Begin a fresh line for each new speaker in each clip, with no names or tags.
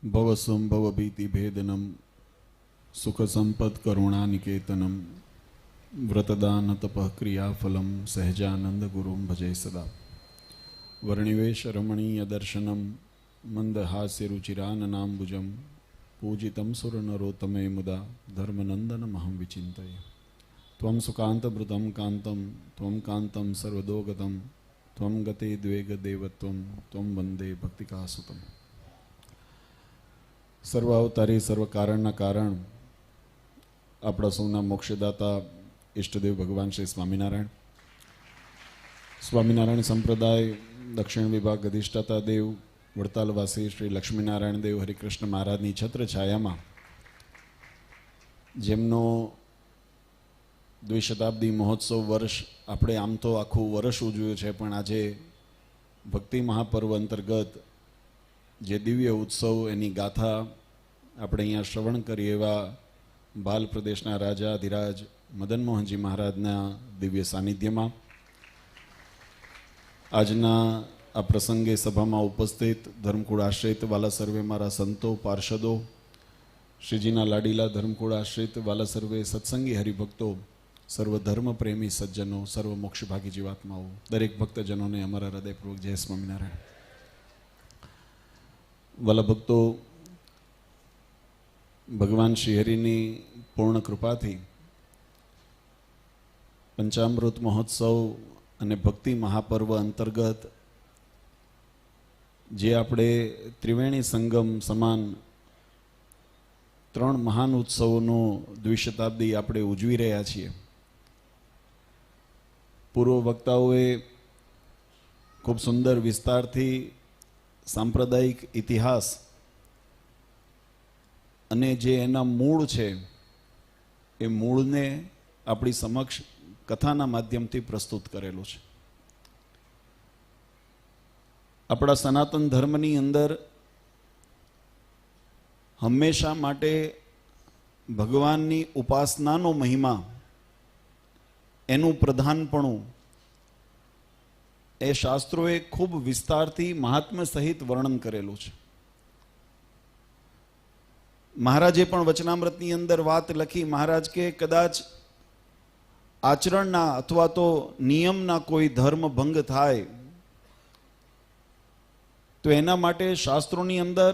भवसंभवभीतिभेदनं सुखसम्पत्करुणानिकेतनं व्रतदानतपः क्रियाफलं सहजानन्दगुरुं भजे सदा। वर्णिवेशरमणीयदर्शनं मन्दहास्यरुचिराननाम्बुजं पूजितं सुरनरोत्तमे मुदा धर्मनन्दनमहं विचिन्तये। त्वं सुकान्तमृतं कान्तं त्वं कान्तं सर्वदोगतं त्वं गते द्वेगदेवत्वं त्वं वन्दे भक्तिकासुतं। સર્વાવતારી સર્વ કારણના કારણ આપણા સૌના મોક્ષદાતા ઈષ્ટદેવ ભગવાન શ્રી સ્વામિનારાયણ, સ્વામિનારાયણ સંપ્રદાય દક્ષિણ વિભાગ અધિષ્ઠાતા દેવ વડતાલવાસી શ્રી લક્ષ્મીનારાયણ દેવ હરિકૃષ્ણ મહારાજની છત્ર છાયામાં જેમનો દ્વિશતાબ્દી મહોત્સવ વર્ષ આપણે આમ તો આખું વર્ષ ઉજવ્યું છે, પણ આજે ભક્તિ મહાપર્વ અંતર્ગત જે દિવ્ય ઉત્સવ એની ગાથા આપણે અહીંયા શ્રવણ કરીએ એવા બાલ પ્રદેશના રાજા અધિરાજ મદન મોહનજી મહારાજના દિવ્ય સાનિધ્યમાં આજના આ પ્રસંગે સભામાં ઉપસ્થિત ધર્મકુળ આશ્રિત વાલા સર્વે મારા સંતો પાર્ષદો, શ્રીજીના લાડીલા ધર્મકુળ આશ્રિત વાલા સર્વે સત્સંગી હરિભક્તો, સર્વ ધર્મ પ્રેમી સજ્જનો, સર્વ મોક્ષભાગી જીવાત્માઓ, દરેક ભક્તજનોને અમારા હૃદયપૂર્વક જય સ્વામિનારાયણ. વાલા ભક્તો, ભગવાન શ્રી હરિની પૂર્ણ કૃપાથી પંચામૃત મહોત્સવ અને ભક્તિ મહાપર્વ અંતર્ગત જે આપણે ત્રિવેણી સંગમ સમાન ત્રણ મહાન ઉત્સવોનો દ્વિશતાબ્દી આપણે ઉજવી રહ્યા છીએ. પૂર્વ વક્તાઓએ ખૂબ સુંદર વિસ્તારથી સાંપ્રદાયિક ઇતિહાસ અને જે એના મૂળ છે એ મૂળને આપણી સમક્ષ કથાના માધ્યમથી પ્રસ્તુત કરેલું છે. આપણા સનાતન ધર્મની અંદર હંમેશા માટે ભગવાનની ઉપાસનાનો મહિમા, એનું પ્રધાનપણું એ શાસ્ત્રોએ ખૂબ વિસ્તારથી મહાત્મ્ય સહિત વર્ણન કરેલું છે. મહારાજે પણ વચનામૃતની અંદર વાત લખી. મહારાજ કે કદાચ આચરણના અથવા તો નિયમના કોઈ ધર્મ ભંગ થાય તો એના માટે શાસ્ત્રોની અંદર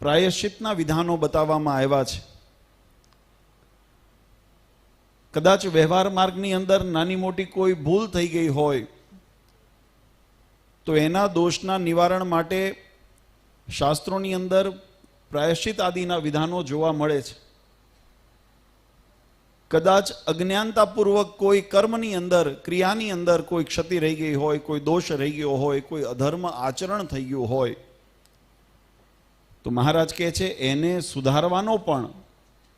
પ્રાયશ્ચિતના વિધાનો બતાવવામાં આવ્યા છે. કદાચ વ્યવહાર માર્ગની અંદર નાની મોટી કોઈ ભૂલ થઈ ગઈ હોય તો એના દોષના નિવારણ માટે શાસ્ત્રોની અંદર પ્રાયશ્ચિત આદિના વિધાનો જોવા મળે છે. કદાચ અજ્ઞાનતાપૂર્વક કોઈ કર્મની અંદર, ક્રિયાની અંદર કોઈ ક્ષતિ રહી ગઈ હોય, કોઈ દોષ રહી ગયો હોય, કોઈ અધર્મ આચરણ થઈ ગયું હોય તો મહારાજ કહે છે એને સુધારવાનો પણ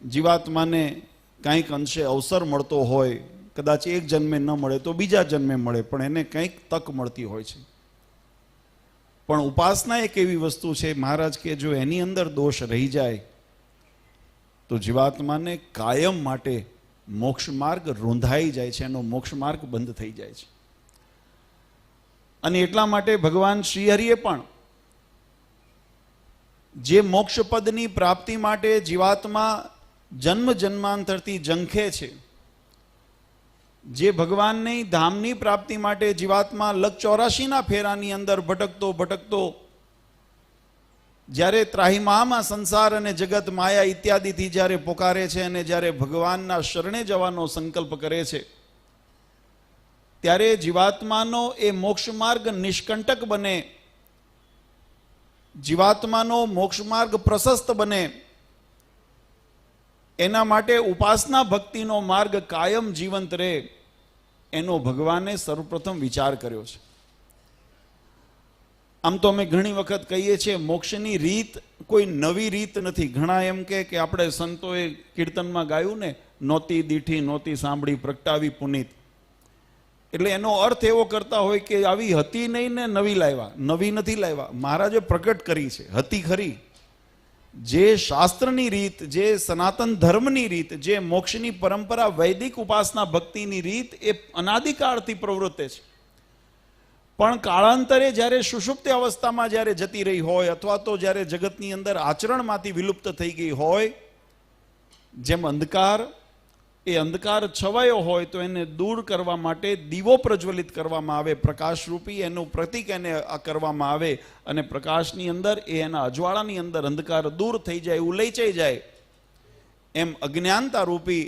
જીવાત્માને કંઈક અંશે અવસર મળતો હોય. કદાચ એક જન્મે ન મળે તો બીજા જન્મે મળે, પણ એને કંઈક તક મળતી હોય છે. પણ ઉપાસના એક એવી વસ્તુ છે, મહારાજ કે જો એની અંદર દોષ રહી જાય તો જીવાત્માને કાયમ માટે મોક્ષ માર્ગ રૂંધાઈ જાય છે, એનો મોક્ષ માર્ગ બંધ થઈ જાય છે. અને એટલા માટે ભગવાન શ્રી હરિએ પણ જે મોક્ષ પદની પ્રાપ્તિ માટે જીવાત્મા જન્મ જન્માંતરથી ઝંખે છે, જે ભગવાનની ધામની પ્રાપ્તિ માટે જીવાત્મા લગ 84ના ફેરાની અંદર ભટકતો ભટકતો જ્યારે ત્રાહિમામાં સંસાર અને જગત માયા ઇત્યાદિથી જ્યારે પોકારે છે અને જ્યારે ભગવાનના શરણે જવાનો સંકલ્પ કરે છે ત્યારે જીવાત્માનો એ મોક્ષ માર્ગ નિષ્કંટક બને, જીવાત્માનો મોક્ષ માર્ગ પ્રશસ્ત બને, એના માટે ઉપાસના ભક્તિનો માર્ગ કાયમ જીવંત રહે, એનો ભગવાને સર્વપ્રથમ વિચાર કર્યો છે. આમ તો અમે ઘણી વખત કહીએ છીએ મોક્ષની રીત કોઈ નવી રીત નથી. ઘણા એમ કે આપણે સંતોએ કીર્તનમાં ગાયું ને, નોતી દીઠી નોતી સાંભળી પ્રગટાવી પુનિત, એટલે એનો અર્થ એવો કરતા હોય કે આવી હતી નહીં ને નવી લાવ્યા. નવી નથી લાવ્યા, મહારાજે પ્રગટ કરી છે, હતી ખરી. જે શાસ્ત્રની રીત, જે સનાતન ધર્મની રીત, જે મોક્ષની પરંપરા, વૈદિક ઉપાસના ભક્તિની રીત એ અનાદિકાળથી પ્રવૃત્ત છે. પણ કાળાંતરે જ્યારે સુષુપ્ત અવસ્થામાં જ્યારે જતી રહી હોય અથવા તો જ્યારે જગતની અંદર આચરણમાંથી વિલુપ્ત થઈ ગઈ હોય, જેમ અંધકાર, એ અંધકાર છવાયો હોય તો એને દૂર કરવા માટે દીવો પ્રજ્વલિત કરવામાં આવે, પ્રકાશરૂપી એનું પ્રતીક એને કરવામાં આવે, અને પ્રકાશની અંદર એના અજવાળાની અંદર અંધકાર દૂર થઈ જાય, ઉલચાઈ જાય, એમ અજ્ઞાનતા રૂપી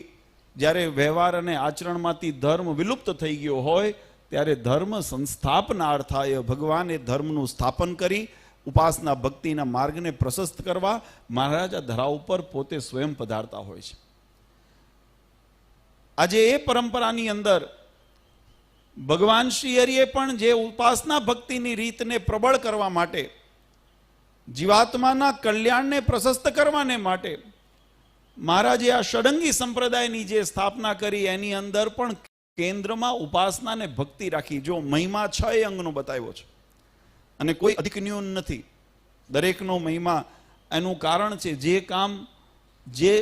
જ્યારે વ્યવહાર અને આચરણમાંથી ધર્મ વિલુપ્ત થઈ ગયો હોય ત્યારે ધર્મ સંસ્થાપનાર્થાય ભગવાને ધર્મનું સ્થાપન કરી ઉપાસના ભક્તિના માર્ગને પ્રશસ્ત કરવા મહારાજ આ ધરા ઉપર પોતે સ્વયં પધારતા હોય છે. આજે એ પરંપરાની અંદર ભગવાન શ્રી હરિએ પણ જે ઉપાસના ભક્તિની રીતને પ્રબળ કરવા માટે, જીવાત્માના કલ્યાણને પ્રશસ્ત કરવાને માટે મહારાજે આ ષડંગી સંપ્રદાયની જે સ્થાપના કરી એની અંદર પણ કેન્દ્રમાં ઉપાસનાને ભક્તિ રાખી. જો મહિમા 6 અંગનો બતાવ્યો છે અને કોઈ અધિક ન્યૂન નથી, દરેકનો મહિમા એનું કારણ છે. જે કામ જે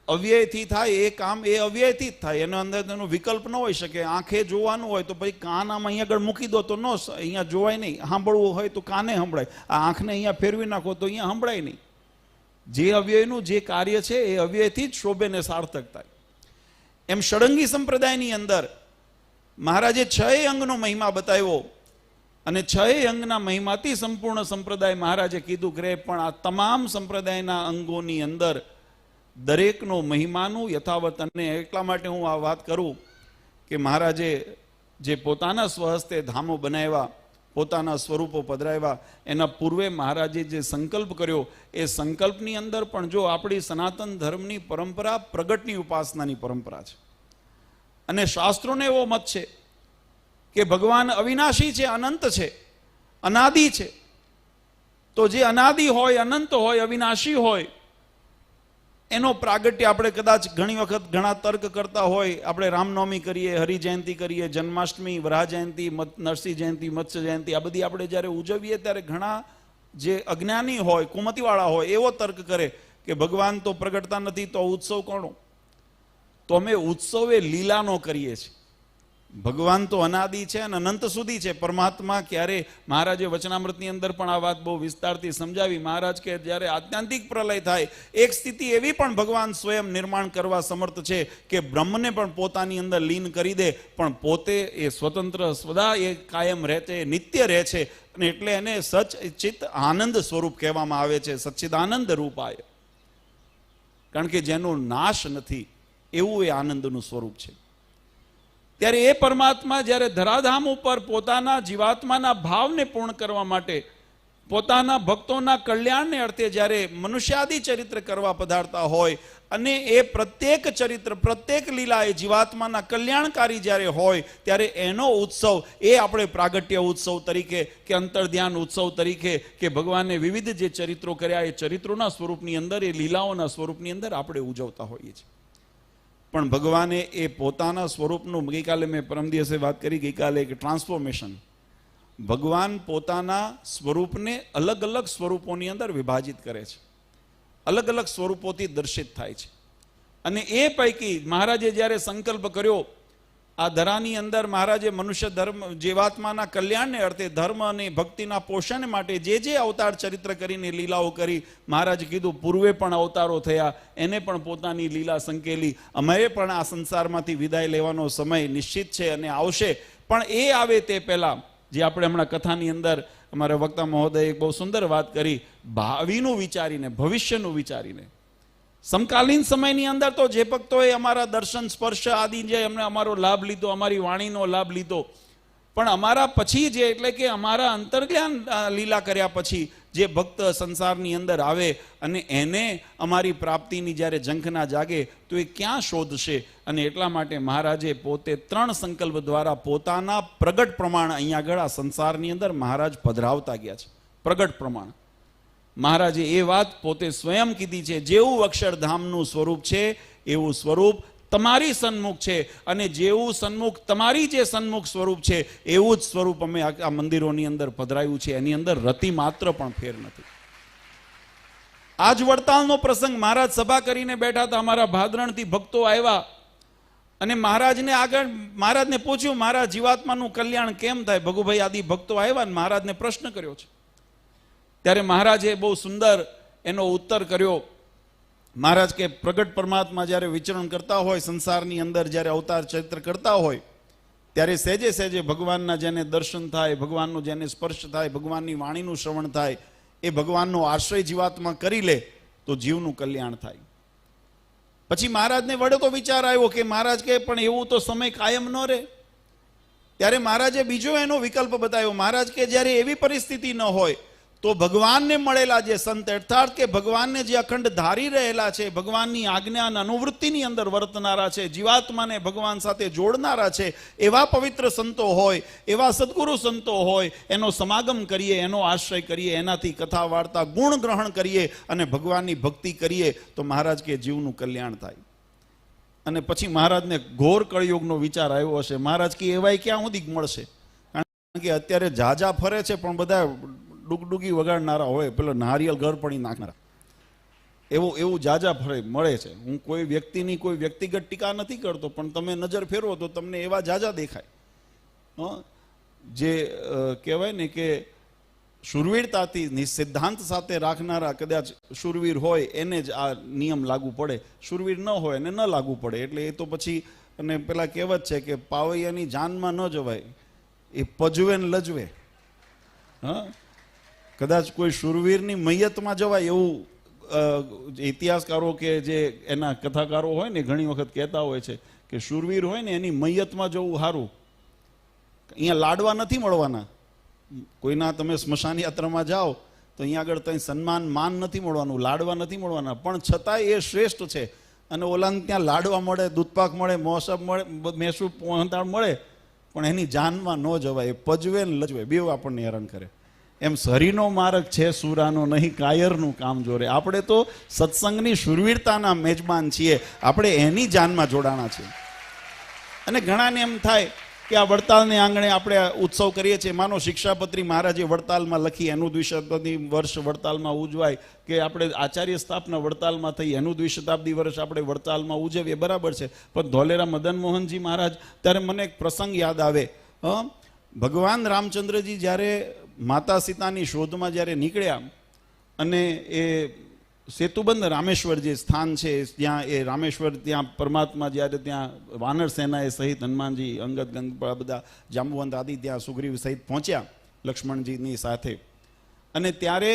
અવ્યયથી થાય એ કામ એ અવ્યયથી જ થાય, એનો અંદર તેનો વિકલ્પ ન હોઈ શકે. આંખે જોવાનું હોય તો પછી કાન આમ અહીંયા આગળ મૂકી દો તો અહીંયા જોવાય નહીં, સાંભળવું હોય તો કાને સંભળાય, આ આંખને અહીંયા ફેરવી નાખો તો અહીંયા સંભળાય નહીં. જે અવ્યયનું જે કાર્ય છે એ અવ્યયથી જ શોભે ને સાર્થક થાય. એમ ષડંગી સંપ્રદાયની અંદર મહારાજે 6 અંગનો મહિમા બતાવ્યો અને 6 અંગના મહિમાથી સંપૂર્ણ સંપ્રદાય મહારાજે કીધું કે પણ આ તમામ સંપ્રદાયના અંગોની અંદર દરેકનો મહિમાનું યથાવત. અને એટલા માટે હું આ વાત કરું કે મહારાજે જે પોતાના સ્વહસ્તે ધામો બનાવ્યા, પોતાના સ્વરૂપો પધરાવ્યા, એના પૂર્વે મહારાજે જે સંકલ્પ કર્યો એ સંકલ્પની અંદર પણ જો આપણી સનાતન ધર્મની પરંપરા પ્રગટની ઉપાસનાની પરંપરા છે અને શાસ્ત્રોને એવો મત છે કે ભગવાન અવિનાશી છે, અનંત છે, અનાદિ છે. તો જે અનાદિ હોય, અનંત હોય, અવિનાશી હોય એનો પ્રાગટ્ય આપણે કદાચ ઘણી વખત ઘણા તર્ક કરતા હોય. આપણે રામનવમી કરીએ, હરિજયંતિ કરીએ, જન્માષ્ટમી, વરાહ જયંતિ, નરસિંહ જયંતિ, મત્સ્ય જયંતિ, આ બધી આપણે જ્યારે ઉજવીએ ત્યારે ઘણા જે અજ્ઞાની હોય, કુમતિવાળા હોય એવો તર્ક કરે કે ભગવાન તો પ્રગટતા નથી તો ઉત્સવ કોનો? તો અમે ઉત્સવ એ લીલાનો કરીએ છીએ. ભગવાન તો અનાદિ છે અને અનંત સુધી છે. પરમાત્મા ક્યારે, મહારાજે વચનામૃતની અંદર પણ આ વાત બહુ વિસ્તારથી સમજાવી. મહારાજ કે જ્યારે આત્યંતિક પ્રલય થાય એક સ્થિતિ એવી પણ ભગવાન સ્વયં નિર્માણ કરવા સમર્થ છે કે બ્રહ્મને પણ પોતાની અંદર લીન કરી દે, પણ પોતે એ સ્વતંત્ર સદા એ કાયમ રહે છે, નિત્ય રહે છે. અને એટલે એને સચિત આનંદ સ્વરૂપ કહેવામાં આવે છે, સચ્ચિદાનંદ રૂપાય. કારણ કે જેનો નાશ નથી એવું એ આનંદનું સ્વરૂપ છે. ત્યારે એ પરમાત્મા જ્યારે ધરાધામ ઉપર પોતાના જીવાત્માના ભાવને પૂર્ણ કરવા માટે, પોતાના ભક્તોના કલ્યાણને અર્થે જ્યારે મનુષ્યાદિ ચરિત્ર કરવા પધારતા હોય અને એ પ્રત્યેક ચરિત્ર, પ્રત્યેક લીલા એ જીવાત્માના કલ્યાણકારી જ્યારે હોય ત્યારે એનો ઉત્સવ એ આપણે પ્રાગટ્ય ઉત્સવ તરીકે કે અંતર્ધ્યાન ઉત્સવ તરીકે કે ભગવાને વિવિધ જે ચરિત્રો કર્યા એ ચરિત્રોના સ્વરૂપની અંદર, એ લીલાઓના સ્વરૂપની અંદર આપણે ઉજવતા હોઈએ છીએ. પણ ભગવાને એ પોતાના સ્વરૂપનું, ગઈકાલે મેં પરમ દિવસે વાત કરી, ગઈકાલે કે ટ્રાન્સફોર્મેશન, ભગવાન પોતાના સ્વરૂપને અલગ અલગ સ્વરૂપોની અંદર વિભાજિત કરે છે, અલગ અલગ સ્વરૂપોથી દર્શિત થાય છે. અને એ પૈકી મહારાજે જ્યારે સંકલ્પ કર્યો આ ધરાની અંદર, મહારાજે મનુષ્ય ધર્મ જીવાત્માના કલ્યાણને અર્થે ધર્મ અને ભક્તિના પોષણ માટે જે જે અવતાર ચરિત્ર કરીને લીલાઓ કરી, મહારાજ કીધું પૂર્વે પણ અવતારો થયા, એને પણ પોતાની લીલા સંકેલી. અમારે પણ આ સંસારમાંથી વિદાય લેવાનો સમય નિશ્ચિત છે અને આવશે. પણ એ આવે તે પહેલા, જે આપણે હમણાં કથાની અંદર અમારા વક્તા મહોદયે એક બહુ સુંદર વાત કરી, ભાવિનું વિચારીને, ભવિષ્યનું વિચારીને. સમકાલીન સમયની અંદર તો જે ભક્તોએ અમારા દર્શન, સ્પર્શ આદિ જે અમને અમારો લાભ લીધો, અમારી વાણીનો લાભ લીધો, પણ અમારા પછી જે, એટલે કે અમારા અંતર્જ્ઞાન લીલા કર્યા પછી જે ભક્ત સંસારની અંદર આવે અને એને અમારી પ્રાપ્તિની જ્યારે ઝંખના જાગે તો એ ક્યાં શોધશે? અને એટલા માટે મહારાજે પોતે 3 સંકલ્પ દ્વારા પોતાના પ્રગટ પ્રમાણ અહીંયા આગળ આ સંસારની અંદર મહારાજ પધરાવતા ગયા છે. પ્રગટ પ્રમાણ મહારાજે એ વાત પોતે સ્વયં કીધી છે, જેવું અક્ષરધામનું સ્વરૂપ છે એવું સ્વરૂપ તમારી સન્મુખ છે, અને જેવું સન્મુખ તમારી જે સન્મુખ સ્વરૂપ છે એવું જ સ્વરૂપ અમે આ મંદિરોની અંદર પધરાયું છે. એની અંદર રતિ માત્ર પણ ફેર નથી. આજ વડતાલનો પ્રસંગ, મહારાજ સભા કરીને બેઠા હતા, અમારા ભાદરણથી ભક્તો આવ્યા અને મહારાજને આગળ મહારાજને પૂછ્યું, મારા જીવાત્માનું કલ્યાણ કેમ થાય? ભગુભાઈ આદિ ભક્તો આવ્યા ને મહારાજને પ્રશ્ન કર્યો છે. ત્યારે મહારાજે બહુ સુંદર એનો ઉત્તર કર્યો. મહારાજ કે પ્રગટ પરમાત્મા જ્યારે વિચરણ કરતા હોય સંસારની અંદર, જ્યારે અવતાર ચરિત્ર કરતા હોય, ત્યારે સહેજે સહેજે ભગવાનના જેને દર્શન થાય, ભગવાનનો જેને સ્પર્શ થાય, ભગવાનની વાણીનું શ્રવણ થાય, એ ભગવાનનો આશ્રય જીવાત્મા કરી લે તો જીવનું કલ્યાણ થાય. પછી મહારાજને વડે તો વિચાર આવ્યો કે મહારાજ કે પણ એવું તો સમય કાયમ ન રહે. ત્યારે મહારાજે બીજો એનો વિકલ્પ બતાવ્યો. મહારાજ કે જ્યારે એવી પરિસ્થિતિ ન હોય તો ભગવાનને મળેલા જે સંત, અર્થાત કે ભગવાનને જે અખંડ ધારી રહેલા છે, ભગવાનની આજ્ઞા અને અનુવૃત્તિની અંદર વર્તનારા છે, જીવાત્માને ભગવાન સાથે જોડનારા છે, એવા પવિત્ર સંતો હોય, એવા સદગુરુ સંતો હોય, એનો સમાગમ કરીએ, એનો આશ્રય કરીએ, એનાથી કથા વાર્તા ગુણ ગ્રહણ કરીએ અને ભગવાનની ભક્તિ કરીએ તો મહારાજ કે જીવનું કલ્યાણ થાય. અને પછી મહારાજને ઘોર કળયુગનો વિચાર આવ્યો હશે. મહારાજ કે એવાય ક્યાં સુધી મળશે? કારણ કે અત્યારે જાજા ફરે છે પણ બધા ડુગડુગી વગાડનારા હોય, પેલો નારિયેલ ઘર પડી નાખનારા, એવું જાજા ફરે મળે છે. હું કોઈ વ્યક્તિની કોઈ વ્યક્તિગત ટીકા નથી કરતો, પણ તમે નજર ફેરવો તો તમને એવા જાજા દેખાય. જે કહેવાય ને કે શુરવીરતાથી સિદ્ધાંત સાથે રાખનારા કદાચ શુરવીર હોય એને જ આ નિયમ લાગુ પડે, શુરવીર ન હોય એને ન લાગુ પડે. એટલે એ તો પછી, અને પેલા કહેવત છે કે પાવૈયાની જાનમાં ન જવાય, એ પજવે ને લજવે. હા, કદાચ કોઈ શુરવીરની મૈયતમાં જવાય એવું ઇતિહાસકારો કે જે એના કથાકારો હોય ને ઘણી વખત કહેતા હોય છે કે શુરવીર હોય ને એની મૈયતમાં જવું સારું. અહીંયા લાડવા નથી મળવાના. કોઈના તમે સ્મશાન યાત્રામાં જાઓ તો અહીંયા આગળ કંઈ સન્માન માન નથી મળવાનું, લાડવા નથી મળવાના, પણ છતાંય એ શ્રેષ્ઠ છે. અને ઓલાને ત્યાં લાડવા મળે, દૂધપાક મળે, મોસબ મળે, મેસૂબ પહોંતાળ મળે, પણ એની જાનમાં ન જવાય. એ પજવે ને લજવે બેવ આપણને હેરાન કરે. એમ શરીરનો માર્ગ છે સુરાનો, નહીં કાયરનું કામ જોરે. આપણે તો સત્સંગની શુરવીરતાના મેજબાન છીએ, આપણે એની જાનમાં જોડાણા છીએ. અને ઘણાને એમ થાય કે આ વડતાલને આંગણે આપણે ઉત્સવ કરીએ છીએ. માનો શિક્ષાપત્રી મહારાજે વડતાલમાં લખી, એનું દ્વિશતાબ્દી વર્ષ વડતાલમાં ઉજવાય, કે આપણે આચાર્ય સ્થાપના વડતાલમાં થઈ, એનું દ્વિશતાબ્દી વર્ષ આપણે વડતાલમાં ઉજવીએ, બરાબર છે. પણ ધોલેરા મદન મોહનજી મહારાજ, ત્યારે મને એક પ્રસંગ યાદ આવે. ભગવાન રામચંદ્રજી જ્યારે માતા સીતાની શોધમાં જ્યારે નીકળ્યા અને એ સેતુબંધ રામેશ્વર જે સ્થાન છે ત્યાં, એ રામેશ્વર ત્યાં પરમાત્મા જ્યારે ત્યાં વાનર સેનાએ સહિત હનુમાનજી, અંગદ, ગંગા, બધા જાંબુવંત આદિ ત્યાં સુગ્રીવ સહિત પહોંચ્યા લક્ષ્મણજીની સાથે. અને ત્યારે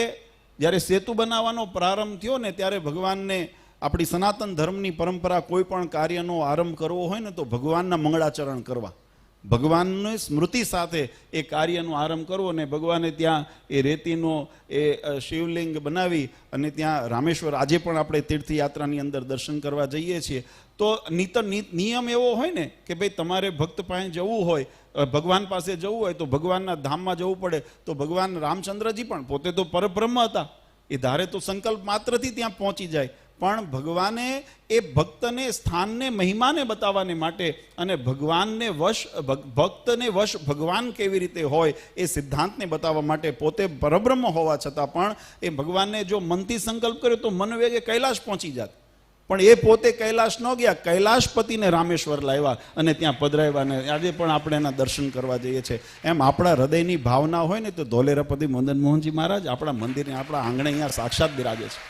જ્યારે સેતુ બનાવવાનો પ્રારંભ થયો ને ત્યારે ભગવાનને, આપણી સનાતન ધર્મની પરંપરા, કોઈ પણ કાર્યનો આરંભ કરવો હોય ને તો ભગવાનના મંગળાચરણ કરવા, ભગવાનની સ્મૃતિ સાથે એ કાર્યનો આરંભ કરવો. અને ભગવાને ત્યાં એ રેતીનો એ શિવલિંગ બનાવી અને ત્યાં રામેશ્વર, આજે પણ આપણે તીર્થયાત્રાની અંદર દર્શન કરવા જઈએ છીએ તો નિયમ એવો હોય ને કે ભાઈ તમારે ભક્ત પાસે જવું હોય, ભગવાન પાસે જવું હોય તો ભગવાનના ધામમાં જવું પડે. તો ભગવાન રામચંદ્રજી પણ પોતે તો પરબ્રહ્મ હતા, એ ધારે તો સંકલ્પ માત્રથી ત્યાં પહોંચી જાય, પણ ભગવાને એ ભક્તને સ્થાનને, મહિમાને બતાવવાને માટે અને ભગવાનને વશ, ભક્તને વશ ભગવાન કેવી રીતે હોય એ સિદ્ધાંતને બતાવવા માટે પોતે પરબ્રહ્મ હોવા છતાં પણ એ ભગવાનને જો મનથી સંકલ્પ કર્યો તો મન વેગે કૈલાશ પહોંચી જાત. પણ એ પોતે કૈલાશ ન ગયા, કૈલાશપતિને રામેશ્વર લાવ્યા અને ત્યાં પધરાવ્યા. અને આજે પણ આપણે એના દર્શન કરવા જઈએ છીએ. એમ આપણા હૃદયની ભાવના હોય ને તો ધોલેરાપતિ મદન મોહનજી મહારાજ આપણા મંદિરને, આપણા આંગણે અહીંયા સાક્ષાત બિરાજે છે.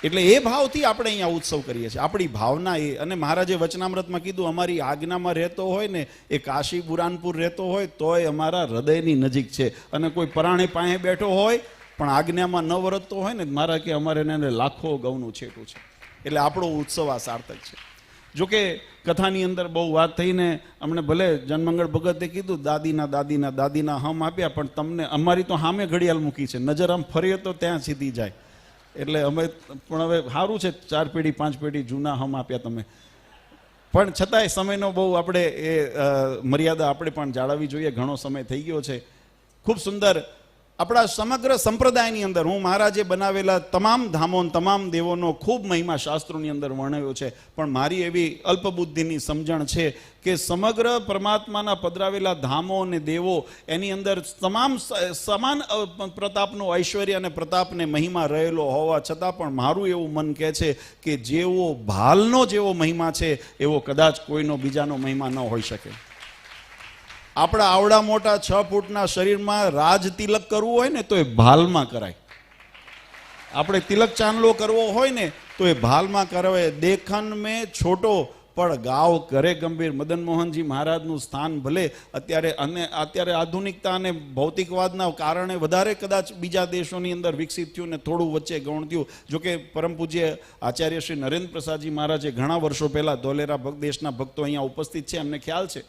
એટલે એ ભાવથી આપણે અહીંયા ઉત્સવ કરીએ છીએ, આપણી ભાવના એ. અને મહારાજે વચનામૃતમાં કીધું, અમારી આજ્ઞામાં રહેતો હોય ને એ કાશી બુરાનપુર રહેતો હોય તોય અમારા હૃદયની નજીક છે. અને કોઈ પરાણે પાસે બેઠો હોય પણ આજ્ઞામાં ન વર્તતો હોય ને, મારા કે અમારે એને લાખો ગૌનું છેટું છે. એટલે આપણો ઉત્સવ આ સાર્થક છે. જોકે કથાની અંદર બહુ વાત થઈને અમને ભલે જનમંગળ ભગતે કીધું દાદીના હમ આપ્યા, પણ તમને અમારી તો સામે ઘડિયાળ મૂકી છે, નજર આમ ફરીએ તો ત્યાં સીધી જાય. એટલે અમે પણ હવે સારું છે, 4 પેઢી 5 પેઢી જૂના હમ આપ્યા તમે, પણ છતાંય સમયનો બહુ આપણે એ મર્યાદા આપણે પણ જાળવવી જોઈએ. ઘણો સમય થઈ ગયો છે. ખૂબ સુંદર આપણા સમગ્ર સંપ્રદાયની અંદર હું મહારાજે બનાવેલા તમામ ધામો તમામ દેવોનો ખૂબ મહિમા શાસ્ત્રોની અંદર વર્ણવ્યો છે, પણ મારી એવી અલ્પબુદ્ધિની સમજણ છે કે સમગ્ર પરમાત્માના પધરાવેલા ધામો અને દેવો એની અંદર તમામ સમાન પ્રતાપનો ઐશ્વર્ય અને પ્રતાપને મહિમા રહેલો હોવા છતાં પણ મારું એવું મન કહે છે કે જેવો ભાલનો જેવો મહિમા છે એવો કદાચ કોઈનો બીજાનો મહિમા ન હોઈ શકે. આપણા આવડા મોટા 6 ફૂટના શરીરમાં રાજ તિલક કરવું હોય ને તો એ ભાલમાં કરાય. આપણે તિલક ચાંદલો કરવો હોય ને તો એ ભાલમાં કરાવે. દેખન મેં છોટો પણ ગાવ કરે ગંભીર. મદન મોહનજી મહારાજનું સ્થાન ભલે અત્યારે આધુનિકતા અને ભૌતિકવાદના કારણે વધારે કદાચ બીજા દેશોની અંદર વિકસિત થયું ને થોડું વચ્ચે ગૌણ થયું. જોકે પરમ પૂજ્ય આચાર્ય શ્રી નરેન્દ્ર પ્રસાદજી મહારાજે ઘણા વર્ષો પહેલા ધોલેરા દેશના ભક્તો અહીંયા ઉપસ્થિત છે, એમને ખ્યાલ છે.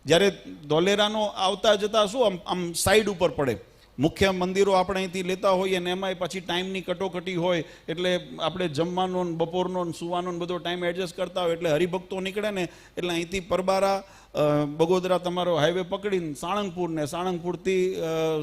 જ્યારે ધોલેરાનો આવતા જતા શું આમ સાઈડ ઉપર પડે, મુખ્ય મંદિરો આપણે અહીંથી લેતા હોઈએ ને એમાંય પછી ટાઈમની કટોકટી હોય એટલે આપણે જમવાનો બપોરનો સુવાનો બધો ટાઈમ એડજસ્ટ કરતા હોય એટલે હરિભક્તો નીકળે ને એટલે અહીંથી પરબારા બગોદરા તમારો હાઈવે પકડીને સાળંગપુર ને સાળંગપુરથી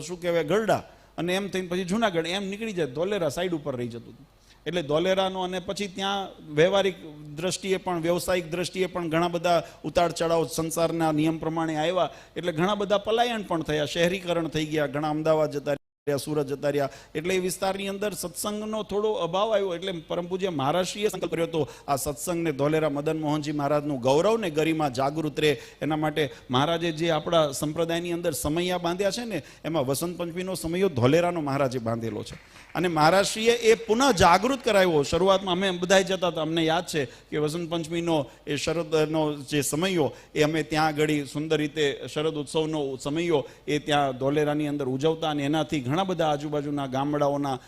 શું કહેવાય ગરડા અને એમ થઈને પછી જુનાગઢ એમ નીકળી જાય. ધોલેરા સાઈડ ઉપર રહી જતું હતું. એટલે ધોલેરાનો અને પછી ત્યાં વ્યવહારિક દ્રષ્ટિએ પણ વ્યવસાયિક દ્રષ્ટિએ પણ ઘણા બધા ઉતાર ચઢાવ સંસારના નિયમ પ્રમાણે આવ્યા એટલે ઘણા બધા પલાયન પણ થયા, શહેરીકરણ થઈ ગયા, ઘણા અમદાવાદ જતા રહ્યા, સુરત જતા રહ્યા. એટલે એ વિસ્તારની અંદર સત્સંગનો થોડો અભાવ આવ્યો એટલે પરમ પૂજ્ય મહારાષ્ટ્રીય સંકલ્પ કર્યો હતો આ સત્સંગને ધોલેરા મદન મોહનજી મહારાજનું ગૌરવ ને ગરિમા જાગૃત રહે એના માટે મહારાજે જે આપણા સંપ્રદાયની અંદર સમૈયા બાંધ્યા છે ને એમાં વસંત પંચમીનો સમયો ધોલેરાનો મહારાજે બાંધેલો છે અને મહારાષ્ટ્રીય એ પુનઃ જાગૃત કરાવ્યો. શરૂઆતમાં અમે બધા જતા હતા, અમને યાદ છે કે વસંત પંચમીનો એ શરદનો જે સમયો એ અમે ત્યાં આગળ સુંદર રીતે શરદ ઉત્સવનો સમયો એ ત્યાં ધોલેરાની અંદર ઉજવતા અને એનાથી ઘણા બધા આજુબાજુના ગામડાઓના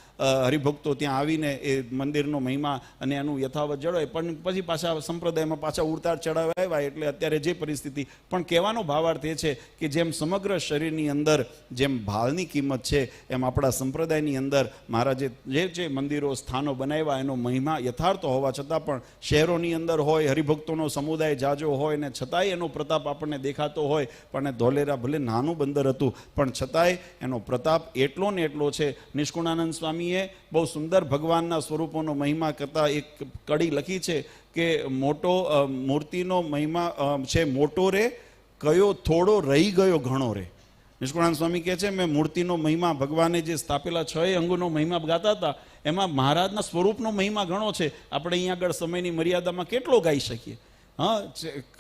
હરિભક્તો ત્યાં આવીને એ મંદિરનો મહિમા અને એનું યથાવત જળવાય. પણ પછી પાછા સંપ્રદાયમાં પાછા ઉતાર ચઢાવ આવ્યા એટલે અત્યારે જે પરિસ્થિતિ. પણ કહેવાનો ભાવાર્થ એ છે કે જેમ સમગ્ર શરીરની અંદર જેમ ભાલની કિંમત છે એમ આપણા સંપ્રદાયની અંદર મહારાજે જે મંદિરો સ્થાનો બનાવ્યા એનો મહિમા યથાર્થ હોવા છતાં પણ શહેરોની અંદર હોય, હરિભક્તોનો સમુદાય જાજો હોય ને છતાંય એનો પ્રતાપ આપણને દેખાતો હોય. પણ ધોલેરા ભલે નાનું બંદર હતું પણ છતાંય એનો પ્રતાપ એટલો ને એટલો છે. નિષ્કુળાનંદ સ્વામીએ બહુ સુંદર ભગવાનના સ્વરૂપોનો મહિમા કરતા એક કડી લખી છે કે મોટો મૂર્તિનો મહિમા છે મોટો રે, કયો થોડો રહી ગયો ઘણો રે. નિષ્કુળાનંદ સ્વામી કહે છે મેં મૂર્તિનો મહિમા ભગવાને જે સ્થાપેલા 6 અંગોનો મહિમા ગાતા હતા એમાં મહારાજના સ્વરૂપનો મહિમા ઘણો છે. આપણે અહીંયા આગળ સમયની મર્યાદામાં કેટલો ગાઈ શકીએ. હા,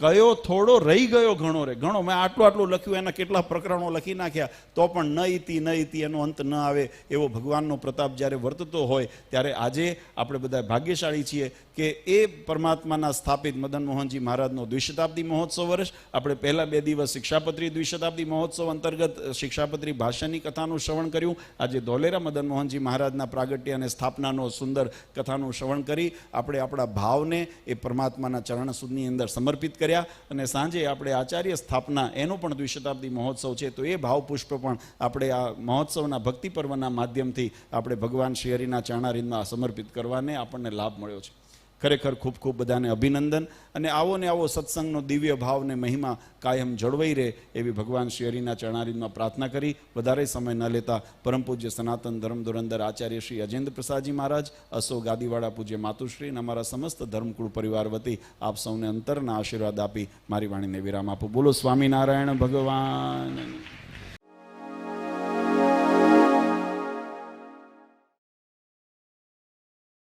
કયો થોડો રહી ગયો ઘણો રે. ઘણો મેં આટલું લખ્યું, એના કેટલા પ્રકરણો લખી નાખ્યા તો પણ ન ઇતિ એનો અંત ન આવે એવો ભગવાનનો પ્રતાપ જ્યારે વર્તતો હોય ત્યારે આજે આપણે બધા ભાગ્યશાળી છીએ કે એ પરમાત્માના સ્થાપિત મદન મોહનજી મહારાજનો દ્વિશતાબ્દી મહોત્સવ વર્ષ. આપણે પહેલા 2 દિવસ શિક્ષાપત્રી દ્વિશતાબ્દી મહોત્સવ અંતર્ગત શિક્ષાપત્રી ભાષણની કથાનું શ્રવણ કર્યું. આજે ધોલેરા મદન મોહનજી મહારાજના પ્રાગટ્ય અને સ્થાપનાનો સુંદર કથાનું શ્રવણ કરી આપણે આપણા ભાવને એ પરમાત્માના ચરણ સુધી અંદર સમર્પિત કર્યા અને સાંજે આપણે આચાર્ય સ્થાપના એનો પણ દ્વિશતાબ્દી મહોત્સવ છે તો એ ભાવપુષ્પ પણ આપણે આ મહોત્સવના ભક્તિ પર્વના માધ્યમથી આપણે ભગવાન શ્રી હરિના ચરણારિંદમાં સમર્પિત કરવાને આપણને લાભ મળ્યો છે. ખરેખર ખૂબ ખૂબ બધાને અભિનંદન અને આવો સત્સંગનો દિવ્ય ભાવને મહિમા કાયમ જળવાઈ રહે એવી ભગવાન શ્રી હરિના ચરણારિંદમાં પ્રાર્થના કરી વધારે સમય ન લેતા પરમ પૂજ્ય સનાતન ધર્મ ધુરંધર આચાર્ય શ્રી અજેન્દ્ર પ્રસાદજી મહારાજ, અસો ગાદીવાળા પૂજ્ય માતુશ્રી અને અમારા સમસ્ત ધર્મકુળ પરિવાર વતી આપ સૌને અંતરના આશીર્વાદ આપી મારી વાણીને વિરામ આપું. બોલો સ્વામિનારાયણ ભગવાન.